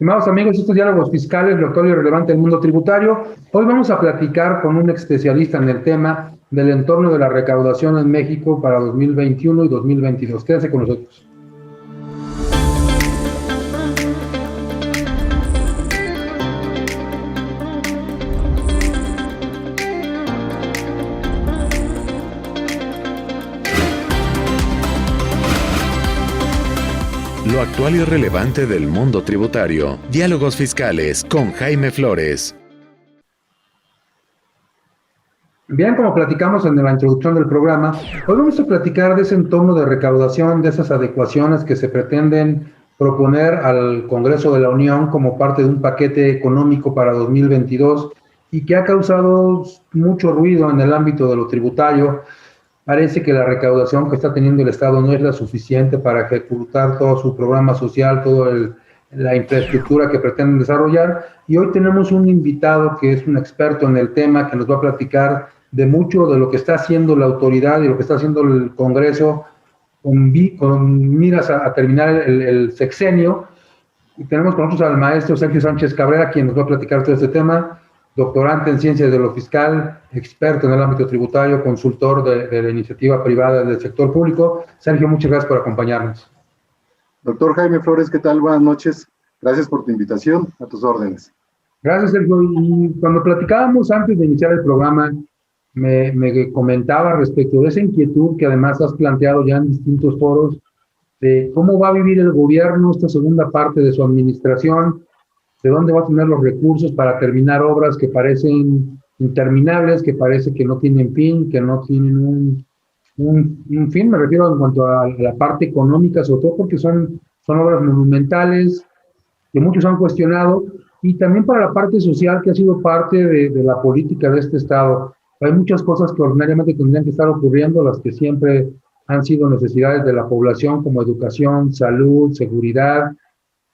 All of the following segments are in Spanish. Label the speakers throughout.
Speaker 1: Estimados amigos, estos diálogos fiscales, lo actual y relevante del mundo tributario. Hoy vamos a platicar con un especialista en el tema del entorno de la recaudación en México para 2021 y 2022. Quédense con nosotros.
Speaker 2: Lo actual y relevante del mundo tributario. Diálogos fiscales con Jaime Flores.
Speaker 1: Bien, como platicamos en la introducción del programa, hoy vamos a platicar de ese entorno de recaudación, de esas adecuaciones que se pretenden proponer al Congreso de la Unión como parte de un paquete económico para 2022 y que ha causado mucho ruido en el ámbito de lo tributario. Parece que la recaudación que está teniendo el Estado no es la suficiente para ejecutar todo su programa social, toda la infraestructura que pretenden desarrollar. Y hoy tenemos un invitado que es un experto en el tema, que nos va a platicar de mucho de lo que está haciendo la autoridad y lo que está haciendo el Congreso con miras a terminar el sexenio. Y tenemos con nosotros al maestro Sergio Sánchez Cabrera, quien nos va a platicar todo este tema. Doctorante en Ciencias de lo Fiscal, experto en el ámbito tributario, consultor de la iniciativa privada del sector público. Sergio, muchas gracias por acompañarnos.
Speaker 3: Doctor Jaime Flores, ¿qué tal? Buenas noches. Gracias por tu invitación, a tus órdenes.
Speaker 1: Gracias, Sergio. Y cuando platicábamos antes de iniciar el programa, me comentaba respecto de esa inquietud que además has planteado ya en distintos foros, de cómo va a vivir el gobierno esta segunda parte de su administración, de dónde va a tener los recursos para terminar obras que parecen interminables, que parece que no tienen fin, que no tienen un fin. Me refiero en cuanto a la parte económica, sobre todo porque son obras monumentales que muchos han cuestionado, y también para la parte social, que ha sido parte de la política de este Estado. Hay muchas cosas que ordinariamente tendrían que estar ocurriendo, las que siempre han sido necesidades de la población, como educación, salud, seguridad,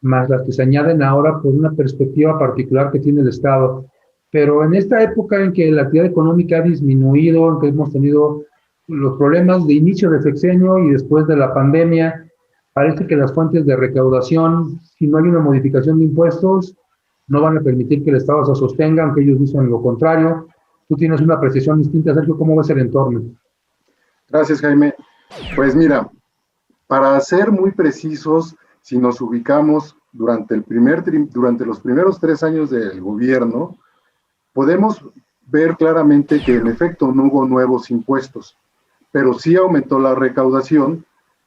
Speaker 1: más las que se añaden ahora por una perspectiva particular que tiene el Estado. Pero en esta época en que la actividad económica ha disminuido, en que hemos tenido los problemas de inicio de sexenio y después de la pandemia, parece que las fuentes de recaudación, si no hay una modificación de impuestos, no van a permitir que el Estado se sostenga, aunque ellos dicen lo contrario. Tú tienes una apreciación distinta, Sergio. ¿Cómo ves el entorno?
Speaker 3: Gracias, Jaime. Pues mira, para ser muy precisos, si nos ubicamos durante los primeros 3 años del gobierno, podemos ver claramente que en efecto no hubo nuevos impuestos, pero sí aumentó la recaudación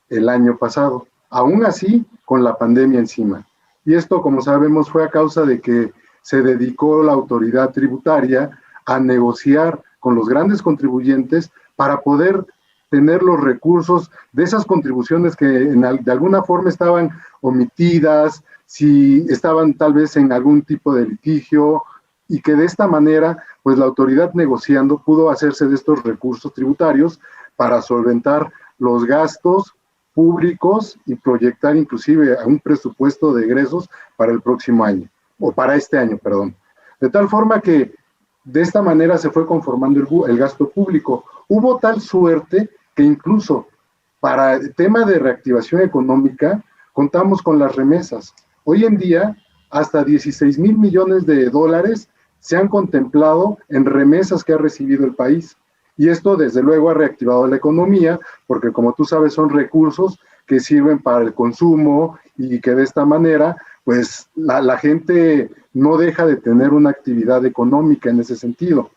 Speaker 3: el año pasado, aún así con la pandemia encima. Y esto, como sabemos, fue a causa de que se dedicó la autoridad tributaria a negociar con los grandes contribuyentes para poder tener los recursos de esas contribuciones que de alguna forma estaban omitidas, si estaban tal vez en algún tipo de litigio, y que de esta manera, pues la autoridad negociando pudo hacerse de estos recursos tributarios para solventar los gastos públicos y proyectar inclusive a un presupuesto de egresos para el próximo año, o para este año, perdón. De tal forma que de esta manera se fue conformando el gasto público. Hubo tal suerte que incluso para el tema de reactivación económica contamos con las remesas. Hoy en día, hasta 16,000 millones de dólares se han contemplado en remesas que ha recibido el país. Y esto, desde luego, ha reactivado la economía, porque como tú sabes, son recursos que sirven para el consumo y que de esta manera, pues la gente no deja de tener una actividad económica en ese sentido.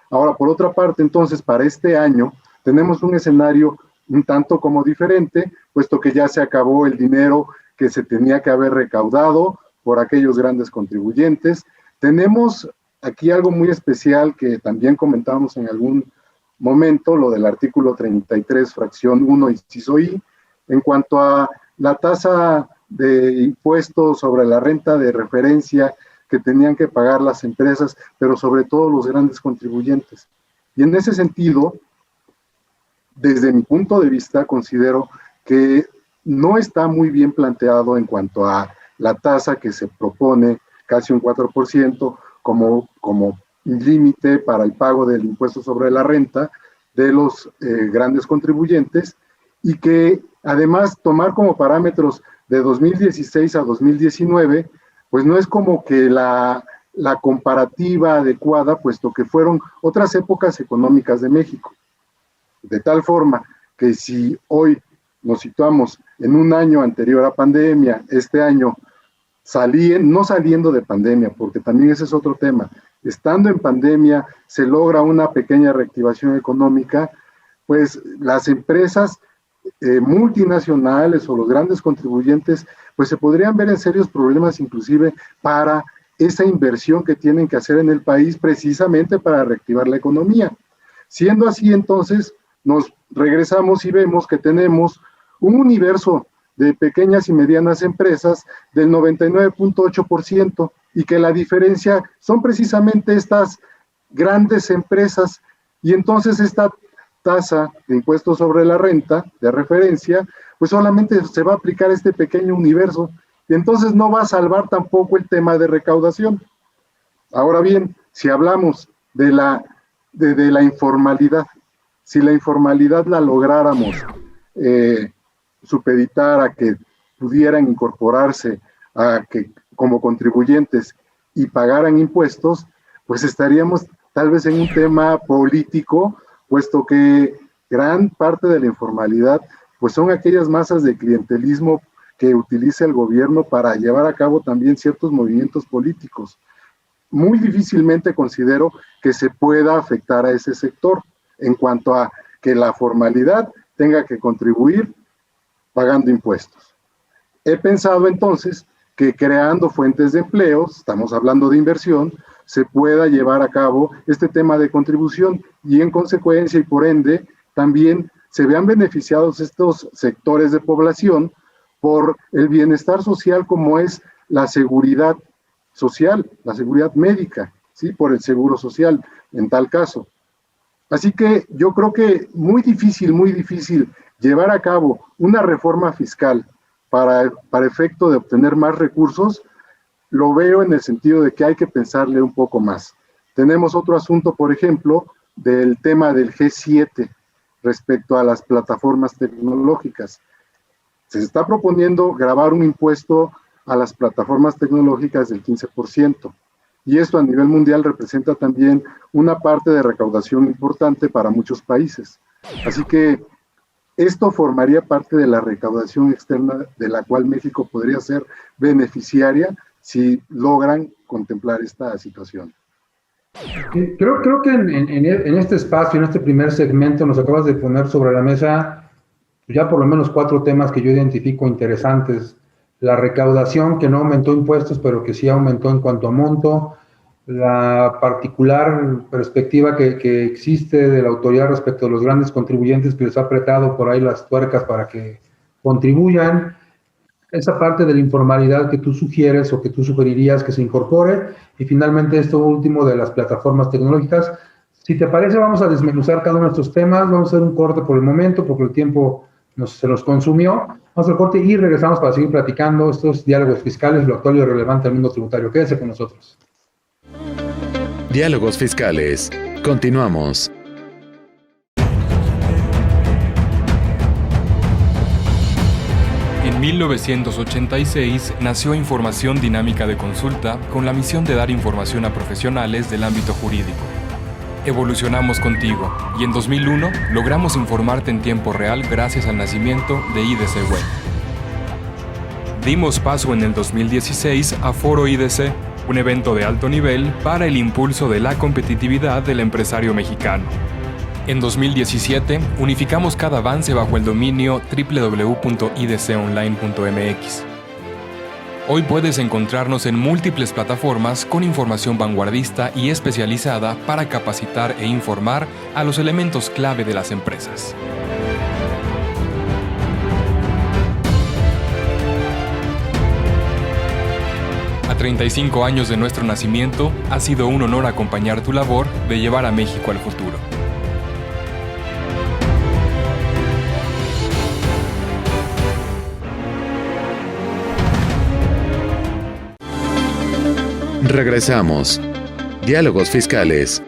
Speaker 3: Ahora, por otra parte, entonces, para este año, tenemos un escenario un tanto como diferente, puesto que ya se acabó el dinero que se tenía que haber recaudado por aquellos grandes contribuyentes. Tenemos aquí algo muy especial que también comentábamos en algún momento, lo del artículo 33, fracción 1, inciso I, en cuanto a la tasa de impuestos sobre la renta de referencia que tenían que pagar las empresas, pero sobre todo los grandes contribuyentes. Y en ese sentido, desde mi punto de vista, considero que no está muy bien planteado en cuanto a la tasa que se propone, casi un 4%, como límite para el pago del impuesto sobre la renta de los grandes contribuyentes, y que además tomar como parámetros de 2016 a 2019 pues no es como que la comparativa adecuada, puesto que fueron otras épocas económicas de México. De tal forma que si hoy nos situamos en un año anterior a pandemia, este año no saliendo de pandemia, porque también ese es otro tema, estando en pandemia se logra una pequeña reactivación económica, pues las empresas multinacionales o los grandes contribuyentes, pues se podrían ver en serios problemas inclusive para esa inversión que tienen que hacer en el país precisamente para reactivar la economía. Siendo así, entonces, nos regresamos y vemos que tenemos un universo de pequeñas y medianas empresas del 99.8% y que la diferencia son precisamente estas grandes empresas, y entonces esta tasa de impuestos sobre la renta de referencia, pues solamente se va a aplicar a este pequeño universo, y entonces no va a salvar tampoco el tema de recaudación. Ahora bien, si hablamos de la informalidad, si la informalidad la lográramos supeditar a que pudieran incorporarse como contribuyentes y pagaran impuestos, pues estaríamos tal vez en un tema político, puesto que gran parte de la informalidad pues son aquellas masas de clientelismo que utiliza el gobierno para llevar a cabo también ciertos movimientos políticos. Muy difícilmente considero que se pueda afectar a ese sector en cuanto a que la formalidad tenga que contribuir pagando impuestos. He pensado entonces que creando fuentes de empleos, estamos hablando de inversión, se pueda llevar a cabo este tema de contribución y en consecuencia y por ende también se vean beneficiados estos sectores de población por el bienestar social como es la seguridad social, la seguridad médica, ¿sí? Por el seguro social en tal caso. Así que yo creo que muy difícil llevar a cabo una reforma fiscal para efecto de obtener más recursos, lo veo en el sentido de que hay que pensarle un poco más. Tenemos otro asunto, por ejemplo, del tema del G7 respecto a las plataformas tecnológicas. Se está proponiendo gravar un impuesto a las plataformas tecnológicas del 15%. Y esto a nivel mundial representa también una parte de recaudación importante para muchos países. Así que esto formaría parte de la recaudación externa de la cual México podría ser beneficiaria si logran contemplar esta situación.
Speaker 1: Creo que en este espacio, en este primer segmento, nos acabas de poner sobre la mesa ya por lo menos 4 temas que yo identifico interesantes. La recaudación, que no aumentó impuestos, pero que sí aumentó en cuanto a monto. La particular perspectiva que existe de la autoridad respecto a los grandes contribuyentes que les ha apretado por ahí las tuercas para que contribuyan. Esa parte de la informalidad que tú sugieres o que tú sugerirías que se incorpore. Y finalmente esto último de las plataformas tecnológicas. Si te parece, vamos a desmenuzar cada uno de estos temas. Vamos a hacer un corte por el momento porque el tiempo se nos consumió. Vamos al corte y regresamos para seguir platicando estos diálogos fiscales, lo actual y lo relevante del mundo tributario. Quédese con nosotros.
Speaker 2: Diálogos fiscales. Continuamos.
Speaker 4: En 1986 nació Información Dinámica de Consulta con la misión de dar información a profesionales del ámbito jurídico. Evolucionamos contigo y en 2001 logramos informarte en tiempo real gracias al nacimiento de IDC Web. Dimos paso en el 2016 a Foro IDC, un evento de alto nivel para el impulso de la competitividad del empresario mexicano. En 2017 unificamos cada avance bajo el dominio www.idconline.mx. Hoy puedes encontrarnos en múltiples plataformas con información vanguardista y especializada para capacitar e informar a los elementos clave de las empresas. A 35 años de nuestro nacimiento, ha sido un honor acompañar tu labor de llevar a México al futuro.
Speaker 2: Regresamos. Diálogos fiscales.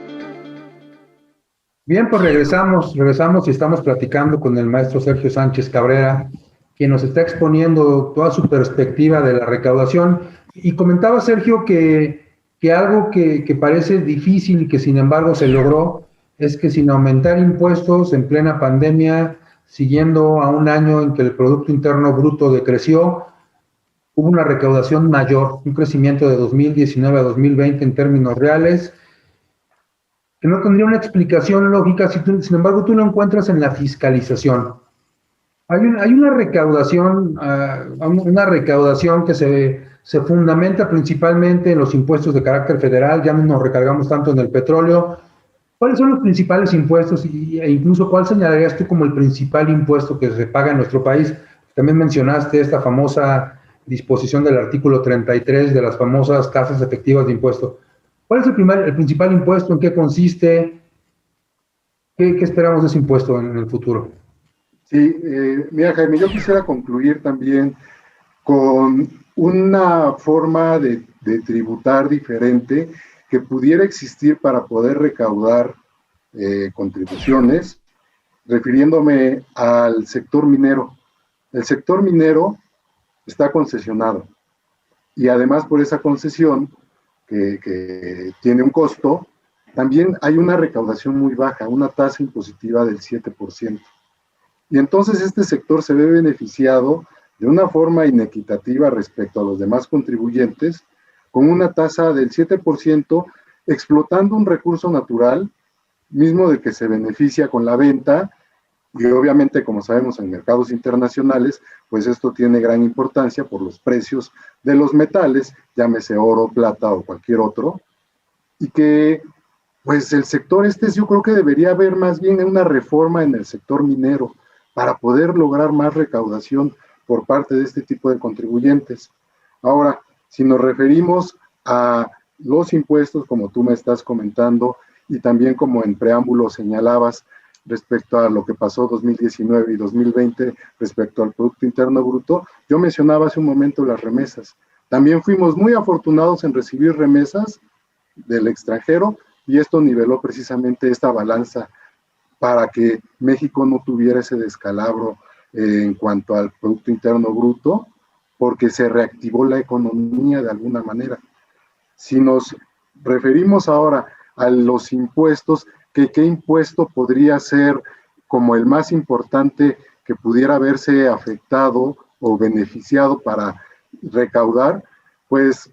Speaker 1: Bien, pues regresamos y estamos platicando con el maestro Sergio Sánchez Cabrera, quien nos está exponiendo toda su perspectiva de la recaudación. Y comentaba Sergio que algo que parece difícil y que sin embargo se logró es que sin aumentar impuestos en plena pandemia, siguiendo a un año en que el Producto Interno Bruto decreció, hubo una recaudación mayor, un crecimiento de 2019 a 2020 en términos reales, que no tendría una explicación lógica, sin embargo tú lo encuentras en la fiscalización. Hay una recaudación que se fundamenta principalmente en los impuestos de carácter federal, ya no nos recargamos tanto en el petróleo. ¿Cuáles son los principales impuestos e incluso cuál señalarías tú como el principal impuesto que se paga en nuestro país? También mencionaste esta famosa disposición del artículo 33 de las famosas tasas efectivas de impuesto. ¿Cuál es el principal impuesto? ¿En qué consiste? ¿Qué esperamos de ese impuesto en el futuro?
Speaker 3: Sí, mira Jaime, yo quisiera concluir también con una forma de tributar diferente que pudiera existir para poder recaudar contribuciones, refiriéndome al sector minero. El sector minero está concesionado y además por esa concesión que tiene un costo, también hay una recaudación muy baja, una tasa impositiva del 7%. Y entonces este sector se ve beneficiado de una forma inequitativa respecto a los demás contribuyentes, con una tasa del 7%, explotando un recurso natural, mismo de que se beneficia con la venta, y obviamente, como sabemos, en mercados internacionales, pues esto tiene gran importancia por los precios de los metales, llámese oro, plata o cualquier otro, y que pues el sector yo creo que debería haber más bien una reforma en el sector minero para poder lograr más recaudación por parte de este tipo de contribuyentes. Ahora, si nos referimos a los impuestos, como tú me estás comentando, y también como en preámbulo señalabas respecto a lo que pasó 2019 y 2020 respecto al Producto Interno Bruto, yo mencionaba hace un momento las remesas. También fuimos muy afortunados en recibir remesas del extranjero y esto niveló precisamente esta balanza para que México no tuviera ese descalabro en cuanto al Producto Interno Bruto, porque se reactivó la economía de alguna manera. Si nos referimos ahora a los impuestos, ¿qué impuesto podría ser como el más importante que pudiera haberse afectado o beneficiado para recaudar? Pues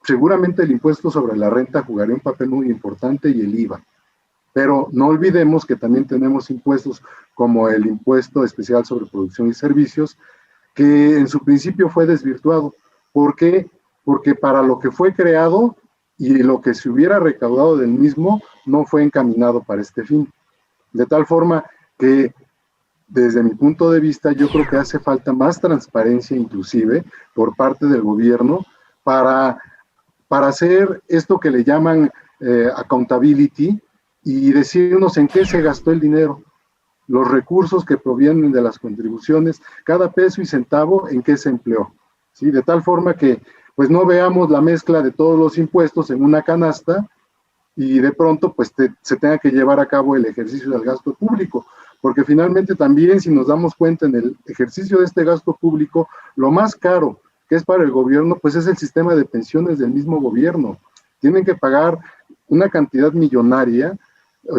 Speaker 3: seguramente el impuesto sobre la renta jugaría un papel muy importante y el IVA. Pero no olvidemos que también tenemos impuestos como el impuesto especial sobre producción y servicios, que en su principio fue desvirtuado. ¿Por qué? Porque para lo que fue creado y lo que se hubiera recaudado del mismo no fue encaminado para este fin. De tal forma que, desde mi punto de vista, yo creo que hace falta más transparencia inclusive por parte del gobierno para hacer esto que le llaman accountability y decirnos en qué se gastó el dinero, los recursos que provienen de las contribuciones, cada peso y centavo en qué se empleó, ¿sí? De tal forma que pues no veamos la mezcla de todos los impuestos en una canasta y de pronto pues se tenga que llevar a cabo el ejercicio del gasto público, porque finalmente también si nos damos cuenta en el ejercicio de este gasto público, lo más caro que es para el gobierno pues es el sistema de pensiones del mismo gobierno. Tienen que pagar una cantidad millonaria,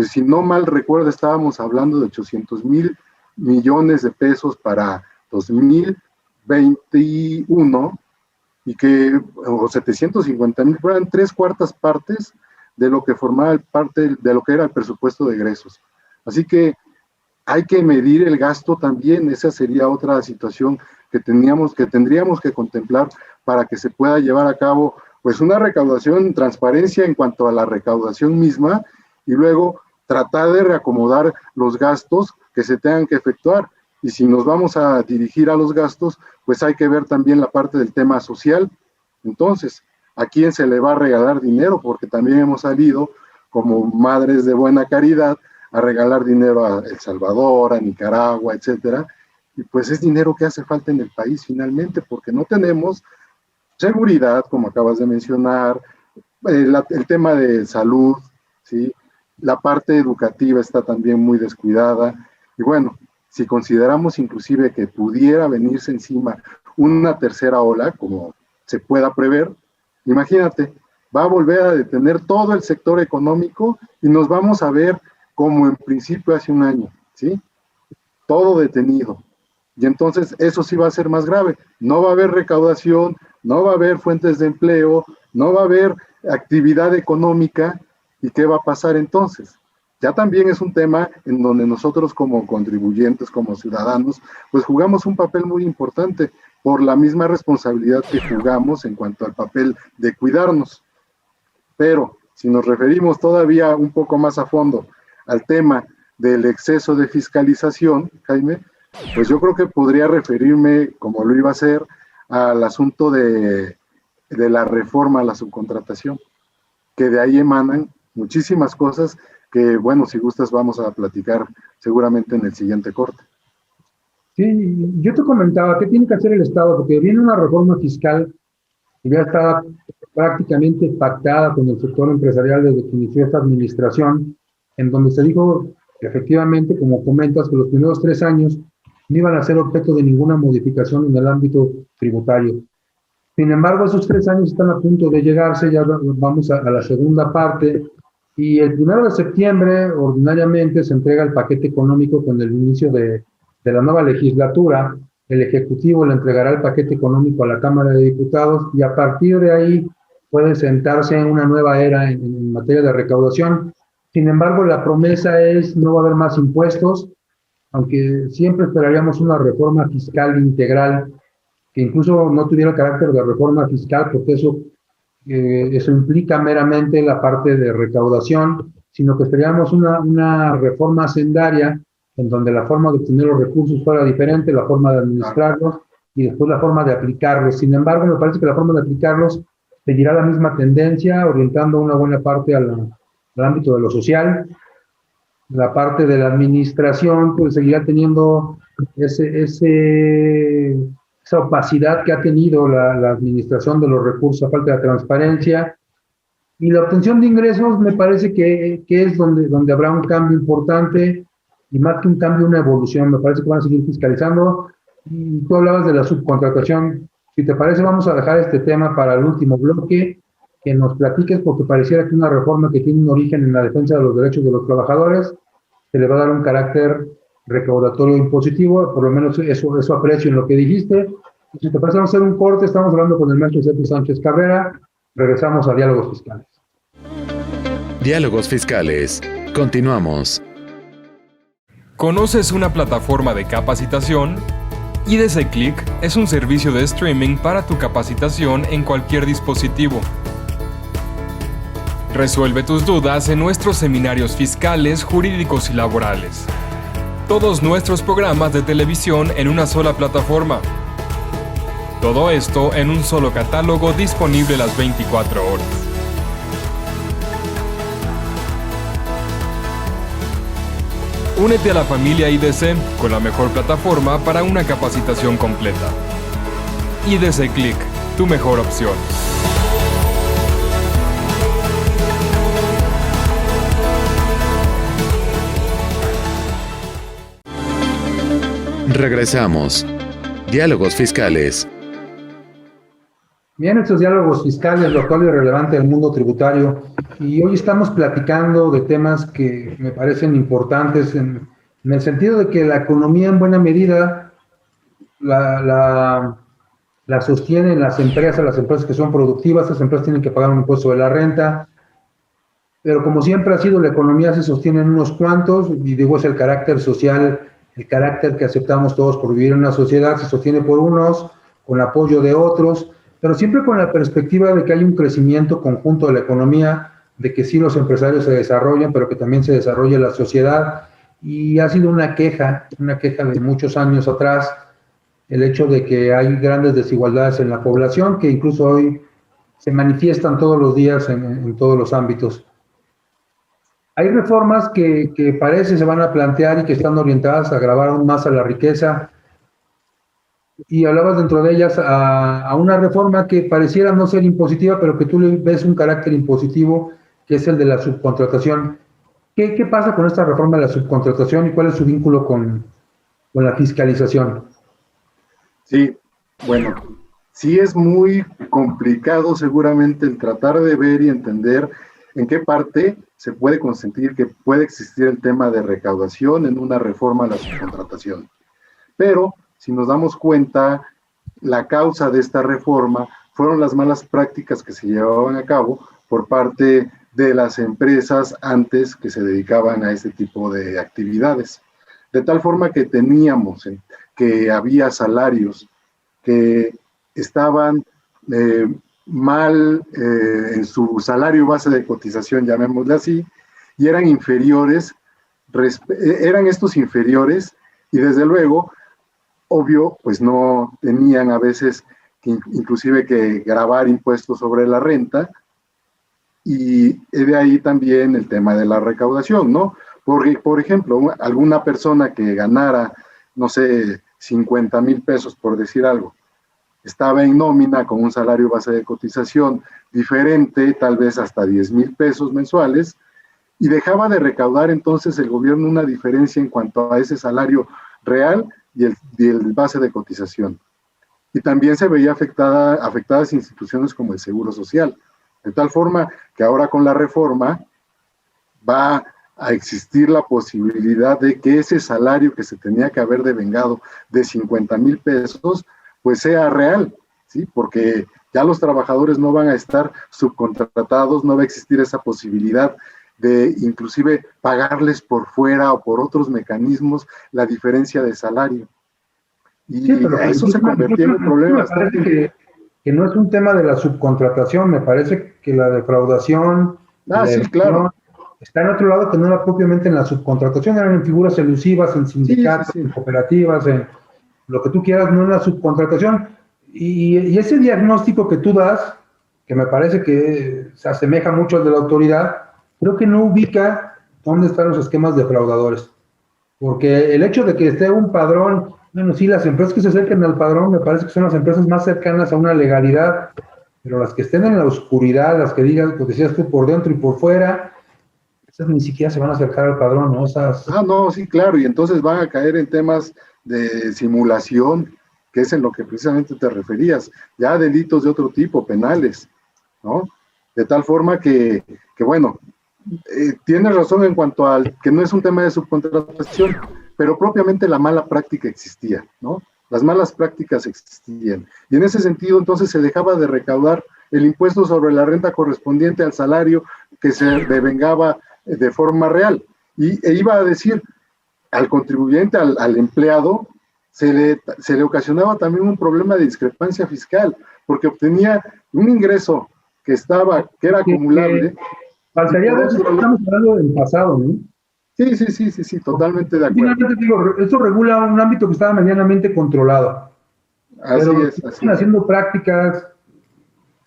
Speaker 3: si no mal recuerdo estábamos hablando de 800,000 millones de pesos para 2021, o 750,000, fueran 3/4 partes de lo que formaba parte de lo que era el presupuesto de egresos. Así que hay que medir el gasto también, esa sería otra situación que tendríamos que contemplar para que se pueda llevar a cabo pues una recaudación, transparencia en cuanto a la recaudación misma y luego tratar de reacomodar los gastos que se tengan que efectuar. Y si nos vamos a dirigir a los gastos, pues hay que ver también la parte del tema social. Entonces, ¿a quién se le va a regalar dinero? Porque también hemos salido como madres de buena caridad a regalar dinero a El Salvador, a Nicaragua, etcétera. Y pues es dinero que hace falta en el país finalmente, porque no tenemos seguridad, como acabas de mencionar, el tema de salud, ¿sí? La parte educativa está también muy descuidada. Y bueno, si consideramos inclusive que pudiera venirse encima una tercera ola, como se pueda prever. Imagínate, va a volver a detener todo el sector económico y nos vamos a ver como en principio hace un año, ¿sí? Todo detenido. Y entonces eso sí va a ser más grave. No va a haber recaudación, no va a haber fuentes de empleo, no va a haber actividad económica. ¿Y qué va a pasar entonces? Ya también es un tema en donde nosotros como contribuyentes, como ciudadanos, pues jugamos un papel muy importante por la misma responsabilidad que jugamos en cuanto al papel de cuidarnos. Pero si nos referimos todavía un poco más a fondo al tema del exceso de fiscalización, Jaime, pues yo creo que podría referirme, como lo iba a hacer, al asunto de la reforma a la subcontratación, que de ahí emanan muchísimas cosas que, bueno, si gustas vamos a platicar seguramente en el siguiente corte.
Speaker 1: Sí, yo te comentaba, ¿qué tiene que hacer el Estado? Porque viene una reforma fiscal que ya está prácticamente pactada con el sector empresarial desde que inició esta administración, en donde se dijo, efectivamente, como comentas, que los primeros 3 años no iban a ser objeto de ninguna modificación en el ámbito tributario. Sin embargo, esos 3 años están a punto de llegarse, ya vamos a la segunda parte, y el 1 de septiembre, ordinariamente, se entrega el paquete económico con el inicio de la nueva legislatura. El Ejecutivo le entregará el paquete económico a la Cámara de Diputados, y a partir de ahí puede sentarse en una nueva era en materia de recaudación. Sin embargo, la promesa es no va a haber más impuestos, aunque siempre esperaríamos una reforma fiscal integral, que incluso no tuviera el carácter de reforma fiscal, porque eso implica meramente la parte de recaudación, sino que esperaríamos una reforma hacendaria, en donde la forma de obtener los recursos fuera diferente, la forma de administrarlos y después la forma de aplicarlos. Sin embargo, me parece que la forma de aplicarlos seguirá la misma tendencia, orientando una buena parte al ámbito de lo social. La parte de la administración pues seguirá teniendo esa opacidad que ha tenido la administración de los recursos a falta de transparencia. Y la obtención de ingresos me parece que es donde habrá un cambio importante, y más que un cambio, una evolución. Me parece que van a seguir fiscalizando. Y tú hablabas de la subcontratación. Si te parece, vamos a dejar este tema para el último bloque, que nos platiques, porque pareciera que una reforma que tiene un origen en la defensa de los derechos de los trabajadores se le va a dar un carácter recaudatorio impositivo. Por lo menos eso aprecio en lo que dijiste. Y si te parece, vamos a hacer un corte. Estamos hablando con el maestro Sergio Sánchez Carrera. Regresamos a Diálogos Fiscales.
Speaker 2: Diálogos Fiscales. Continuamos.
Speaker 4: ¿Conoces una plataforma de capacitación? IDC Click es un servicio de streaming para tu capacitación en cualquier dispositivo. Resuelve tus dudas en nuestros seminarios fiscales, jurídicos y laborales. Todos nuestros programas de televisión en una sola plataforma. Todo esto en un solo catálogo disponible las 24 horas. Únete a la familia IDC con la mejor plataforma para una capacitación completa. IDC Click, tu mejor opción.
Speaker 2: Regresamos. Diálogos Fiscales.
Speaker 1: Bien, estos diálogos fiscales, lo actual y relevante del mundo tributario, y hoy estamos platicando de temas que me parecen importantes en el sentido de que la economía en buena medida la sostienen las empresas que son productivas. Esas empresas tienen que pagar un impuesto de la renta, pero como siempre ha sido, la economía se sostiene en unos cuantos, y digo, es el carácter social, el carácter que aceptamos todos por vivir en una sociedad, se sostiene por unos, con apoyo de otros, pero siempre con la perspectiva de que hay un crecimiento conjunto de la economía, de que sí los empresarios se desarrollan, pero que también se desarrolla la sociedad. Y ha sido una queja de muchos años atrás, el hecho de que hay grandes desigualdades en la población, que incluso hoy se manifiestan todos los días en todos los ámbitos. Hay reformas que parece se van a plantear y que están orientadas a agravar aún más a la riqueza, y hablabas dentro de ellas a una reforma que pareciera no ser impositiva, pero que tú le ves un carácter impositivo, que es el de la subcontratación. ¿Qué pasa con esta reforma de la subcontratación y cuál es su vínculo con la fiscalización?
Speaker 3: Sí, bueno, sí es muy complicado seguramente el tratar de ver y entender en qué parte se puede consentir que puede existir el tema de recaudación en una reforma a la subcontratación. Pero si nos damos cuenta, la causa de esta reforma fueron las malas prácticas que se llevaban a cabo por parte de las empresas antes que se dedicaban a este tipo de actividades. De tal forma que teníamos que había salarios que estaban mal en su salario base de cotización, llamémosle así, y eran inferiores, eran estos inferiores, y desde luego, obvio, pues no tenían a veces inclusive que gravar impuestos sobre la renta, y de ahí también el tema de la recaudación, ¿no? Porque, por ejemplo, alguna persona que ganara, no sé, 50,000 pesos, por decir algo, estaba en nómina con un salario base de cotización diferente, tal vez hasta 10,000 pesos mensuales, y dejaba de recaudar entonces el gobierno una diferencia en cuanto a ese salario real y el base de cotización. Y también se veía afectadas instituciones como el Seguro Social, de tal forma que ahora con la reforma va a existir la posibilidad de que ese salario que se tenía que haber devengado de 50,000 pesos, pues sea real, ¿sí? Porque ya los trabajadores no van a estar subcontratados, no va a existir esa posibilidad de inclusive pagarles por fuera o por otros mecanismos la diferencia de salario. Y sí, pero eso se convirtió en un problema.
Speaker 1: Me parece que no es un tema de la subcontratación, me parece que la defraudación
Speaker 3: sí, claro,
Speaker 1: está en otro lado que no era propiamente en la subcontratación, eran en figuras elusivas, en sindicatos, en cooperativas, en lo que tú quieras, no en la subcontratación. Y ese diagnóstico que tú das, que me parece que se asemeja mucho al de la autoridad, creo que no ubica dónde están los esquemas defraudadores. Porque el hecho de que esté un padrón, bueno, sí, las empresas que se acerquen al padrón me parece que son las empresas más cercanas a una legalidad, pero las que estén en la oscuridad, las que digan, pues decías tú, por dentro y por fuera, esas ni siquiera se van a acercar al padrón, ¿no?
Speaker 3: No, sí, claro, y entonces van a caer en temas de simulación, que es en lo que precisamente te referías, ya delitos de otro tipo, penales, ¿no? De tal forma que bueno, tienes razón en cuanto al que no es un tema de subcontratación, pero propiamente la mala práctica existía, ¿no? Las malas prácticas existían. Y en ese sentido, entonces, se dejaba de recaudar el impuesto sobre la renta correspondiente al salario que se devengaba de forma real. E iba a decir, al contribuyente, al empleado, se le ocasionaba también un problema de discrepancia fiscal, porque obtenía un ingreso que era acumulable.
Speaker 1: Faltaría ver si estamos hablando del pasado, ¿no?
Speaker 3: Sí, totalmente de acuerdo.
Speaker 1: Finalmente digo, esto regula un ámbito que estaba medianamente controlado.
Speaker 3: Así es.
Speaker 1: Están haciendo prácticas.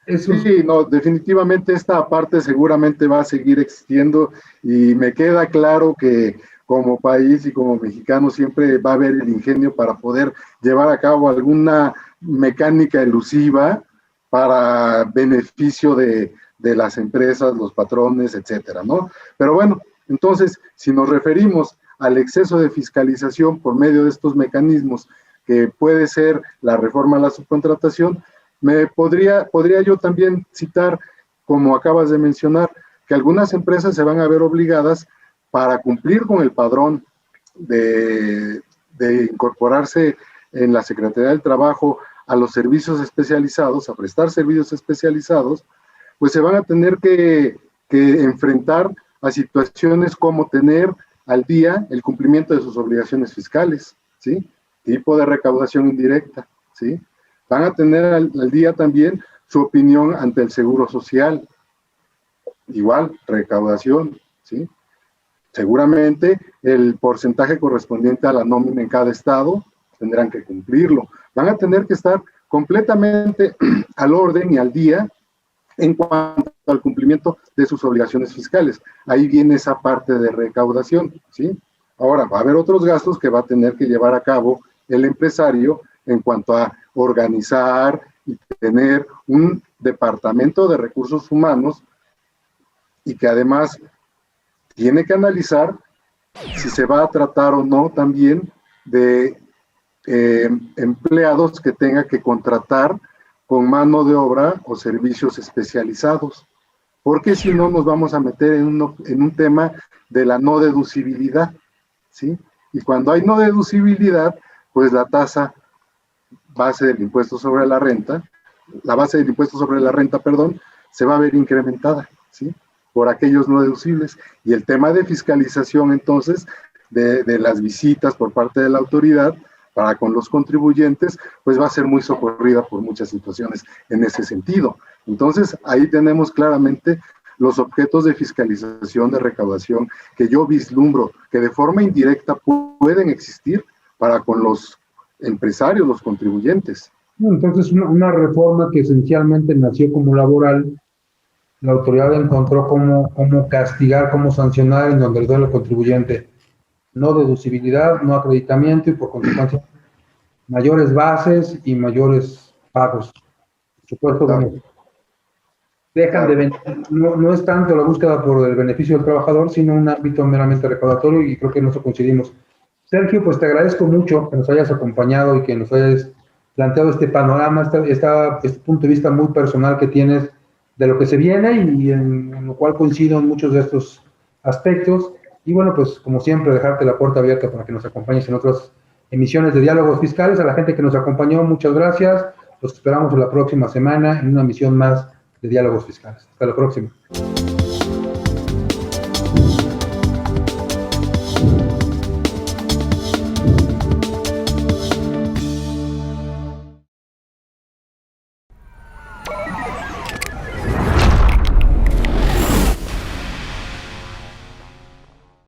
Speaker 3: Sí, no, definitivamente esta parte seguramente va a seguir existiendo y me queda claro que como país y como mexicanos siempre va a haber el ingenio para poder llevar a cabo alguna mecánica elusiva para beneficio de las empresas, los patrones, etcétera, ¿no? Pero bueno, entonces, si nos referimos al exceso de fiscalización por medio de estos mecanismos, que puede ser la reforma a la subcontratación, podría yo también citar, como acabas de mencionar, que algunas empresas se van a ver obligadas para cumplir con el padrón de incorporarse en la Secretaría del Trabajo a los servicios especializados, a prestar servicios especializados, pues se van a tener que enfrentar a situaciones como tener al día el cumplimiento de sus obligaciones fiscales, ¿sí? Tipo de recaudación indirecta, ¿sí? Van a tener al día también su opinión ante el Seguro Social, igual, recaudación, ¿sí? Seguramente el porcentaje correspondiente a la nómina en cada estado tendrán que cumplirlo. Van a tener que estar completamente al orden y al día en cuanto al cumplimiento de sus obligaciones fiscales. Ahí viene esa parte de recaudación, ¿sí? Ahora, va a haber otros gastos que va a tener que llevar a cabo el empresario en cuanto a organizar y tener un departamento de recursos humanos y que además tiene que analizar si se va a tratar o no también de empleados que tenga que contratar con mano de obra o servicios especializados, porque si no nos vamos a meter en un tema de la no deducibilidad, ¿sí? Y cuando hay no deducibilidad, pues la tasa base del impuesto sobre la renta, se va a ver incrementada, ¿sí? Por aquellos no deducibles. Y el tema de fiscalización, entonces, de las visitas por parte de la autoridad para con los contribuyentes, pues va a ser muy socorrida por muchas situaciones en ese sentido. Entonces, ahí tenemos claramente los objetos de fiscalización, de recaudación, que yo vislumbro que de forma indirecta pueden existir para con los empresarios, los contribuyentes.
Speaker 1: Entonces, una reforma que esencialmente nació como laboral, la autoridad encontró cómo castigar, cómo sancionar en donde duele el contribuyente. No deducibilidad, no acreditamiento y por consecuencia mayores bases y mayores pagos. Por supuesto,
Speaker 3: Claro.
Speaker 1: No es tanto la búsqueda por el beneficio del trabajador, sino un ámbito meramente recaudatorio, y creo que en eso coincidimos. Sergio, pues te agradezco mucho que nos hayas acompañado y que nos hayas planteado este panorama, este punto de vista muy personal que tienes de lo que se viene y en lo cual coincido en muchos de estos aspectos. Y bueno, pues como siempre, dejarte la puerta abierta para que nos acompañes en otras emisiones de Diálogos Fiscales. A la gente que nos acompañó, muchas gracias. Los esperamos la próxima semana en una emisión más de Diálogos Fiscales. Hasta la próxima.